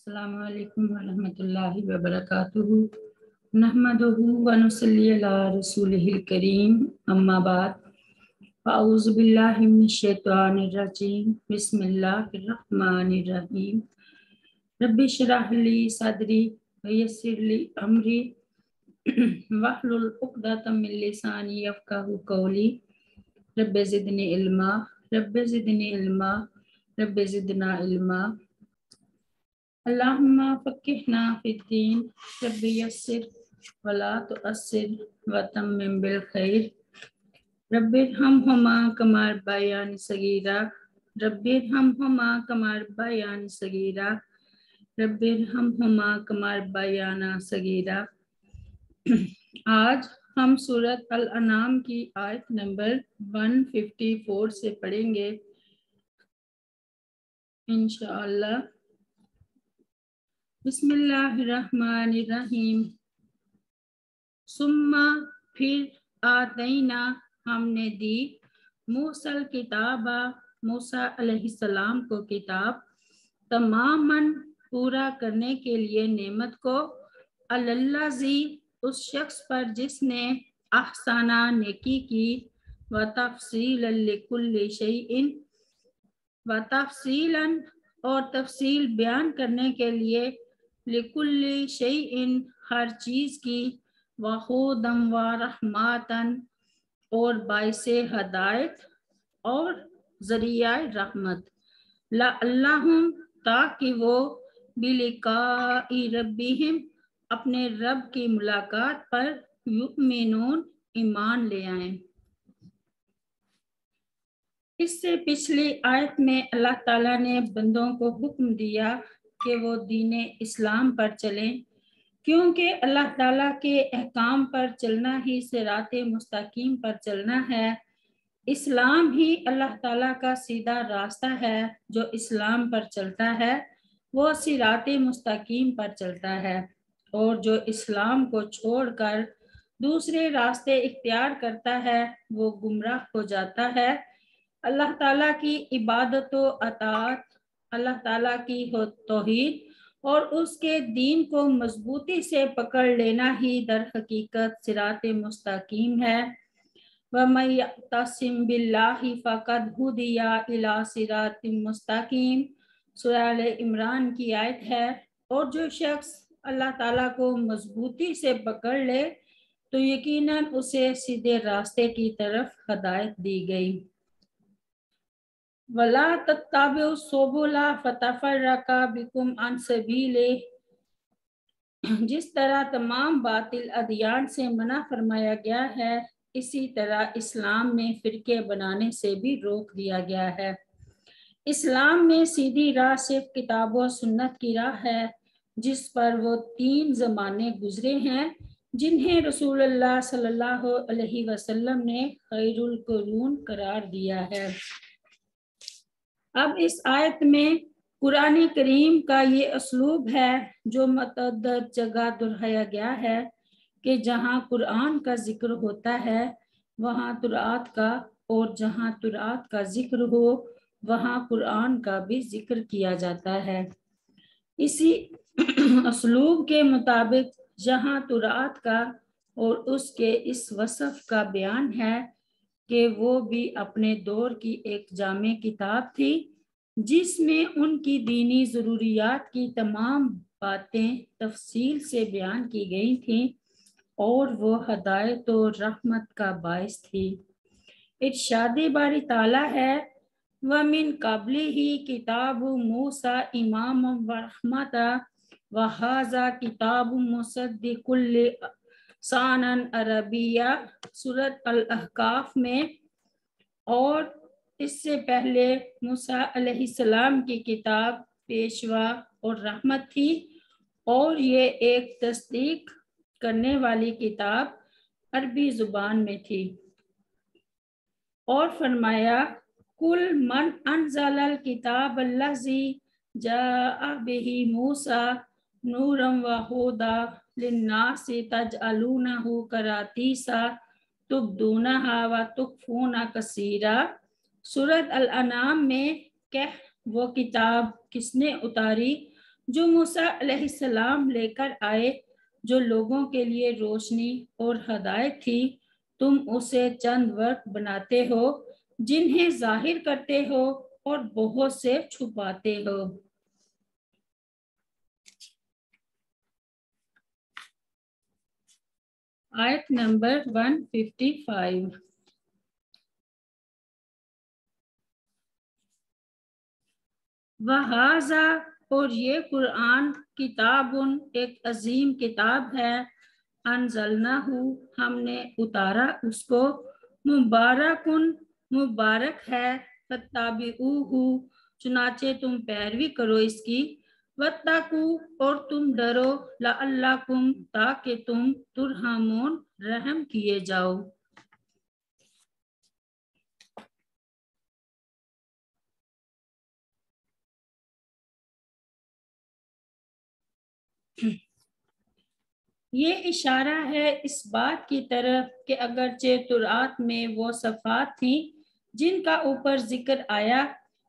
अस्सलाम वालेकुम वरहमतुल्लाहि वबरकातुहू नहमदुहू व नुसल्ली अला रसूलिहिल करीम अम्मा बाद फ़ाऊज़ु बिल्लाहि मिनश शैतानिर रजीम बिस्मिल्लाहिर रहमानिर रहीम रब्बि इश्रह ली सदरी व यस्सिर ली अमरी वहलुल उक़दतम मिन लिसानी यफ़क़हू क़ौली रब्बि ज़िदनी इल्मा रब्बि ज़िदनी इल्मा रब्बि ज़िदना इल्मा अल्लाहुम्मा फ़क़्क़िहना फ़िद्दीन रब्बि यस्सिर वला तुअस्सिर व तम्मिम बिल खैर रब्बिरहमहुमा कमा रब्बयानी सगीरा रब्बिरहमहुमा कमा रब्बयानी सगीरा रब्बिरहमहुमा कमा रब्बयाना सगीरा। आज हम सूरत अल-अनाम की आयत नंबर 154 से पढ़ेंगे इंशाअल्लाह। बिस्मिल्लाहिर्रहमानिर्रहीम। सुम्मा फिर आतैना हमने दी मूसल किताबा मूसा अलैहिस्सलाम को किताब तमामन पूरा करने के लिए नेमत को अल्लाजी उस शख्स पर जिसने अहसाना नेकी की व तफसीलन लिकुल्ली शैइन व तफसीलन और तफसील बयान करने के लिए लिकुल्ली शैइन हर चीज़ की व हुदम व रहमतन और बाइसे हदायत और ज़रिया रहमत लअल्लहुम ताकि वो बिलिकाई रब्बिहिम अपने रब की मुलाकात पर युमिनून ईमान ले आएं। इससे पिछली आयत में अल्लाह ताला ने बंदों को हुक्म दिया कि वो दीने इस्लाम पर चलें, क्योंकि अल्लाह ताला के अहकाम पर चलना ही सिराते मुस्तकीम पर चलना है। इस्लाम ही अल्लाह ताला का सीधा रास्ता है। जो इस्लाम पर चलता है वो सिराते मुस्तकीम पर चलता है, और जो इस्लाम को छोड़कर दूसरे रास्ते इख्तियार करता है वो गुमराह हो जाता है। अल्लाह ताला की इबादत व अताअत, अल्लाह ताला की तौहीद और उसके दीन को मजबूती से पकड़ लेना ही दर हकीकत सिराते मुस्तकीम है। वमन यअतसिम बिल्लाहि फ़क़द हुदिया इला सिरातिम मुस्तकीम, सूरह आले इमरान की आयत है। और जो शख्स अल्लाह ताला को मजबूती से पकड़ ले तो यकीनन उसे सीधे रास्ते की तरफ हदायत दी गई। वला तत्ताबिउ सुबुला फतफर्रका बिकुम अन सबीले, जिस तरह तमाम बातिल अदियान से मना फरमाया गया है, इसी तरह इस्लाम में फिरके बनाने से भी रोक दिया गया है। इस्लाम में सीधी राह सिर्फ किताब और सुन्नत की राह है, जिस पर वो 3 ज़माने गुजरे हैं, जिन्हें रसूलुल्लाह सल्लल्लाहु अलैहि वसल्लम ने खैरुल कुरून करार दिया है। अब इस आयत में कुरान करीम का ये असलूब है जो मतअद्दद जगह दोहराया गया है कि जहाँ कुरान का जिक्र होता है वहाँ तुरात का, और जहाँ तुरात का जिक्र हो वहाँ कुरान का भी जिक्र किया जाता है। इसी असलूब के मुताबिक जहाँ तुरात का और उसके इस वसफ का बयान है कि वो भी अपने दौर की एक जामे किताब थी जिसमें उनकी दीनी ज़रूरियात की तमाम बातें तफसील से बयान की गई थीं, और वो हदायत और रहमत का बाइस थी। इरशाद बारी ताला है वमिन क़ब्लिही किताबु मूसा इमाम व रहमता व हाज़ा किताबु मुसद्दिकुल लिसानन अरबिया, सूरत अल-अहकाफ में। और इससे पहले मूसा अलैहिस्सलाम की किताब पेशवा और रहमत थी, और ये एक तस्दीक करने वाली किताब अरबी जुबान में थी। और फरमाया कुल मन अनज़लल किताब अल्लज़ी जाअ बिही मूसा नूरन व हुदा लिन्नासी तजअलूनहु करातीसा तुबदूनहा व तुख्फूना कसीरा, सूरत अल-अनाम में कह वो किताब किसने उतारी جو موسیٰ علیہ السلام لے کر آئے، جو لوگوں کے لیے روشنی اور ہدایت تھی، تم اسے چند ورق بناتے ہو جنہیں ظاہر کرتے ہو اور بہت سے چھپاتے ہو۔ آیت نمبر 155۔ وَهَذَا، اور یہ قرآن، کتابٌ، ایک عظیم کتاب ہے، انزلناہ، ہم نے اتارا اس کو، مبارکن، مبارک ہے، فاتبعوہ، چنانچہ تم پیروی کرو اس کی، واتقوا، اور تم ڈرو، لعلکم، تاکہ تم ترحمون، رحم کیے جاؤ۔ یہ اشارہ ہے اس بات کی طرف کہ اگرچہ تورات میں وہ صفات تھیں جن کا اوپر ذکر آیا،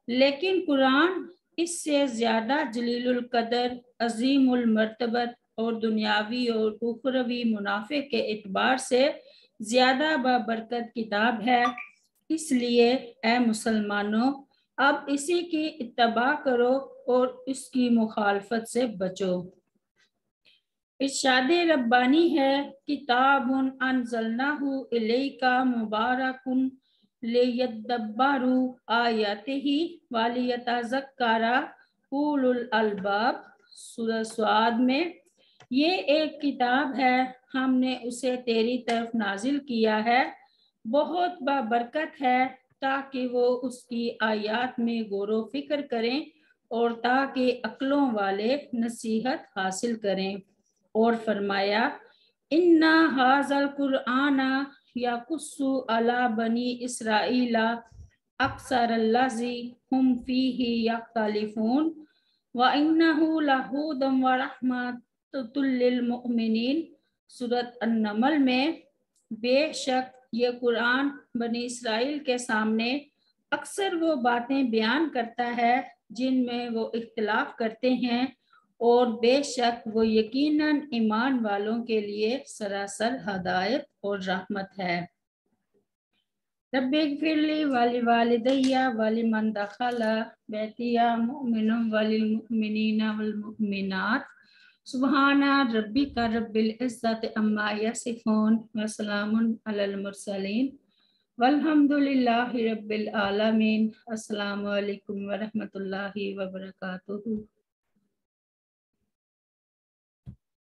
لیکن قرآن اس سے زیادہ جلیل القدر، عظیم المرتبت اور دنیاوی اور اخروی منافع کے اعتبار سے زیادہ بابرکت کتاب ہے۔ اس لیے اے مسلمانوں، اب اسی کی اتباع کرو اور اس کی مخالفت سے بچو۔ ارشاد ربانی ہے، کتاب انزلناہ الیک مبارک لیدبروا آیاتہ ولیتذکر اولو الالباب۔ سورہ صاد میں، یہ ایک کتاب ہے، ہم نے اسے تیری طرف نازل کیا ہے، بہت بابرکت ہے، تاکہ وہ اس کی آیات میں غور و فکر کریں اور تاکہ عقلوں والے نصیحت حاصل کریں۔ اور فرمایا، اِنَّ هَذَا الْقُرْآنَ يَقُصُّ عَلَى بَنِي إِسْرَائِيلَ أَكْثَرَ الَّذِي هُمْ فِيهِ يَخْتَلِفُونَ وَإِنَّهُ لَهُدًى وَرَحْمَةٌ لِّلْمُؤْمِنِينَ۔ سورۃ النمل میں، بے شک یہ قرآن بنی اسرائیل کے سامنے اکثر وہ باتیں بیان کرتا ہے جن میں وہ اختلاف کرتے ہیں، اور بے شک وہ یقیناً ایمان والوں کے لیے سراسر ہدایت اور رحمت ہے۔ رب اغفر لی ولوالدی ولمن دخل بیتی مؤمنا وللمؤمنین والمؤمنات، سبحان ربک رب العزت عما یصفون وسلام علی المرسلین والحمد للہ رب العالمین۔ السلام علیکم ورحمۃ اللہ وبرکاتہ۔